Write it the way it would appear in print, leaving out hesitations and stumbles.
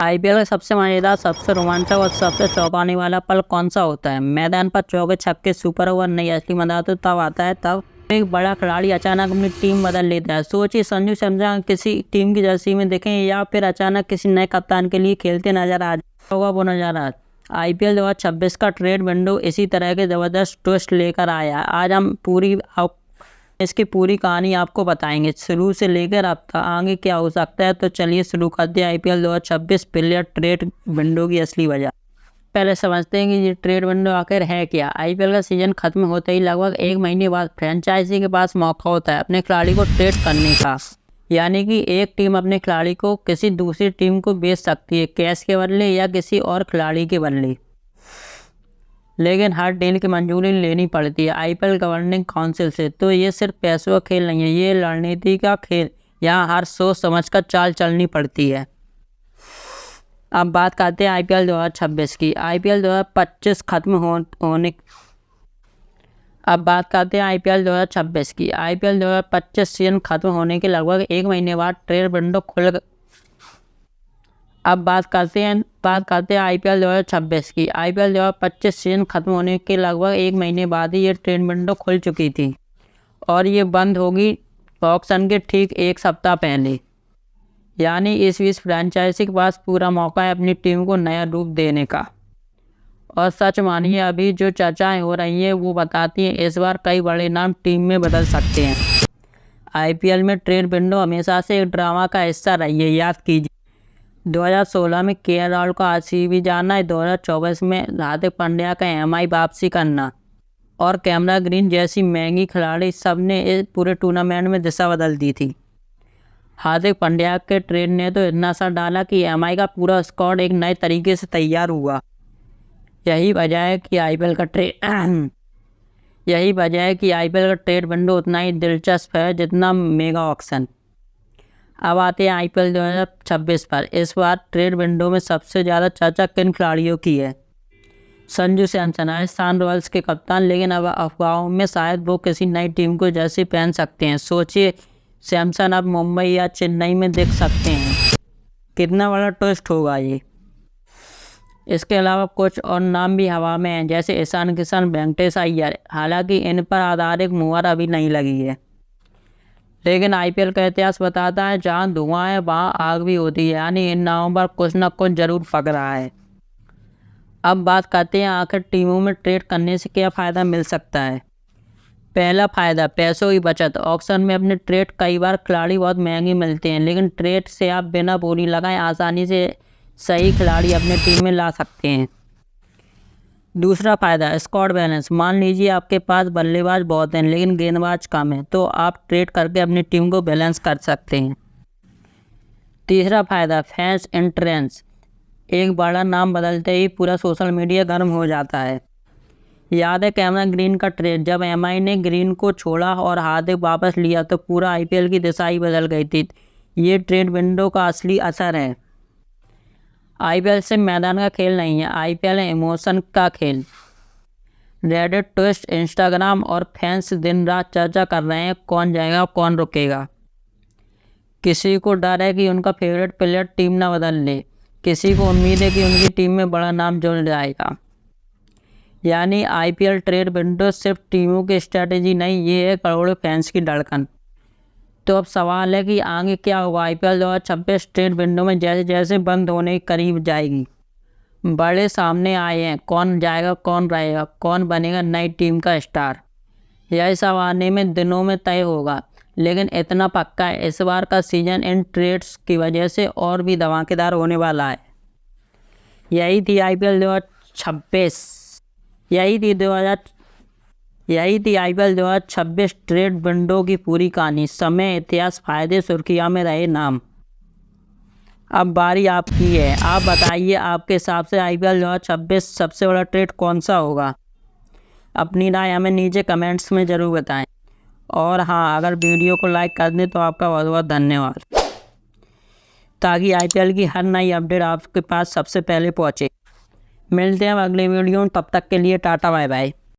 IPL का सबसे मजेदार, सबसे रोमांचक और सबसे चौंकाने वाला पल कौन सा होता है? मैदान पर चौके छक्के, सुपर ओवर नहीं, असली मजा तो तब आता है तब एक बड़ा खिलाड़ी अचानक अपनी टीम बदल लेता है। सोचिए, संजू सैमसन किसी टीम की जर्सी में दिखें या फिर अचानक किसी नए कप्तान के लिए खेलते नजर आ जाए, होगा वो नजारा। आईपीएल 2026 का ट्रेड विंडो इसी तरह के जबरदस्त ट्विस्ट लेकर आया। आज हम इसकी पूरी कहानी आपको बताएंगे, शुरू से लेकर अब तक आगे क्या हो सकता है। तो चलिए शुरू करते हैं आईपीएल 2026 प्लेयर ट्रेड विंडो की असली वजह। पहले समझते हैं कि ये ट्रेड विंडो आखिर है क्या। आईपीएल का सीजन खत्म होते ही लगभग एक महीने बाद फ्रेंचाइजी के पास मौका होता है अपने खिलाड़ी को ट्रेड करने का। यानी कि एक टीम अपने खिलाड़ी को किसी दूसरी टीम को बेच सकती है, कैश के बदले या किसी और खिलाड़ी के बदले, लेकिन हर डील की मंजूरी लेनी पड़ती है आईपीएल गवर्निंग काउंसिल से। तो ये सिर्फ पैसों का खेल नहीं है, ये रणनीति का खेल। यहाँ हर सोच समझकर चाल चलनी पड़ती है। अब बात करते हैं आईपीएल 2026 की। आईपीएल 2025 खत्म होने अब बात करते हैं आईपीएल 2026 की। आईपीएल 2025 सीजन खत्म होने के लगभग एक महीने बाद ट्रेड विंडो अब बात करते हैं आईपीएल 2026 की। आईपीएल 2025 सीजन खत्म होने के लगभग एक महीने बाद ही ये ट्रेड विंडो खुल चुकी थी और ये बंद होगी ऑक्शन के ठीक एक सप्ताह पहले। यानी इस बीच फ्रेंचाइजी के पास पूरा मौका है अपनी टीम को नया रूप देने का। और सच मानिए, अभी जो चर्चाएं हो रही हैं वो बताती हैं इस बार कई बड़े नाम टीम में बदल सकते हैं। आईपीएल में ट्रेड विंडो हमेशा से एक ड्रामा का हिस्सा रही है। याद कीजिए, 2016 में केएल राहुल का आरसीबी जाना है, 2024 में हार्दिक पांड्या का एमआई वापसी करना और कैमरन ग्रीन जैसी महंगी खिलाड़ी, सब ने इस पूरे टूर्नामेंट में दिशा बदल दी थी। हार्दिक पांड्या के ट्रेड ने तो इतना असर डाला कि एमआई का पूरा स्क्वाड एक नए तरीके से तैयार हुआ। यही वजह है कि आईपीएल का ट्रेड विंडो उतना ही दिलचस्प है जितना मेगा ऑक्शन। अब आते हैं आईपीएल 2026 पर। इस बार ट्रेड विंडो में सबसे ज़्यादा चर्चा किन खिलाड़ियों की है? संजू सैमसन राजस्थान रॉयल्स के कप्तान, लेकिन अब अफवाहों में शायद वो किसी नई टीम को जर्सी पहन सकते हैं। सोचिए, सैमसन अब मुंबई या चेन्नई में दिख सकते हैं। कितना बड़ा ट्विस्ट होगा ये। इसके अलावा कुछ और नाम भी हवा में हैं, जैसे ईशान किशन, वेंकटेश अय्यर। हालांकि इन पर आधारित मुहर अभी नहीं लगी है, लेकिन आईपीएल का इतिहास बताता है जहां धुआं है वहां आग भी होती है। यानी इन नामों पर कुछ न कुछ जरूर पक रहा है। अब बात करते हैं आखिर टीमों में ट्रेड करने से क्या फ़ायदा मिल सकता है। पहला फ़ायदा, पैसों की बचत। ऑक्शन में अपने ट्रेड कई बार खिलाड़ी बहुत महंगे मिलते हैं, लेकिन ट्रेड से आप बिना बोली लगाए आसानी से सही खिलाड़ी अपने टीम में ला सकते हैं। दूसरा फ़ायदा, स्क्वाड बैलेंस। मान लीजिए आपके पास बल्लेबाज बहुत हैं लेकिन गेंदबाज कम है, तो आप ट्रेड करके अपनी टीम को बैलेंस कर सकते हैं। तीसरा फ़ायदा, फैंस इंटरेंस। एक बड़ा नाम बदलते ही पूरा सोशल मीडिया गर्म हो जाता है। याद है कैमरन ग्रीन का ट्रेड, जब एमआई ने ग्रीन को छोड़ा और हार्दिक वापस लिया तो पूरा आईपीएल की दिशा ही बदल गई थी। ये ट्रेड विंडो का असली असर है। आईपीएल से मैदान का खेल नहीं है, आईपीएल है इमोशन का खेल। रेडिट, ट्विस्ट, इंस्टाग्राम और फैंस दिन रात चर्चा कर रहे हैं कौन जाएगा कौन रुकेगा। किसी को डर है कि उनका फेवरेट प्लेयर टीम ना बदल ले, किसी को उम्मीद है कि उनकी टीम में बड़ा नाम जुड़ जाएगा। यानी आईपीएल ट्रेड विंडो सिर्फ टीमों की स्ट्रेटेजी नहीं, ये है करोड़ों फैंस की धड़कन। तो अब सवाल है कि आगे क्या होगा। आईपीएल 2026 ट्रेड विंडो में जैसे जैसे बंद होने के करीब जाएगी, बड़े सामने आए हैं। कौन जाएगा, कौन रहेगा, कौन बनेगा नई टीम का स्टार, यह सब आने में दिनों में तय होगा। लेकिन इतना पक्का है, इस बार का सीजन इन ट्रेड्स की वजह से और भी धमाकेदार होने वाला है। यही थी आईपीएल 2026 ट्रेड विंडो की पूरी कहानी। समय, इतिहास, फायदे, सुर्खियाँ में रहे नाम। अब बारी आपकी है, आप बताइए आपके हिसाब से आईपीएल 2026 सबसे बड़ा ट्रेड कौन सा होगा। अपनी राय हमें नीचे कमेंट्स में ज़रूर बताएं। और हाँ, अगर वीडियो को लाइक कर दें तो आपका बहुत बहुत धन्यवाद, ताकि आईपीएल की हर नई अपडेट आपके पास सबसे पहले पहुँचे। मिलते हैं अगले वीडियो में, तब तक के लिए टाटा बाय बाय।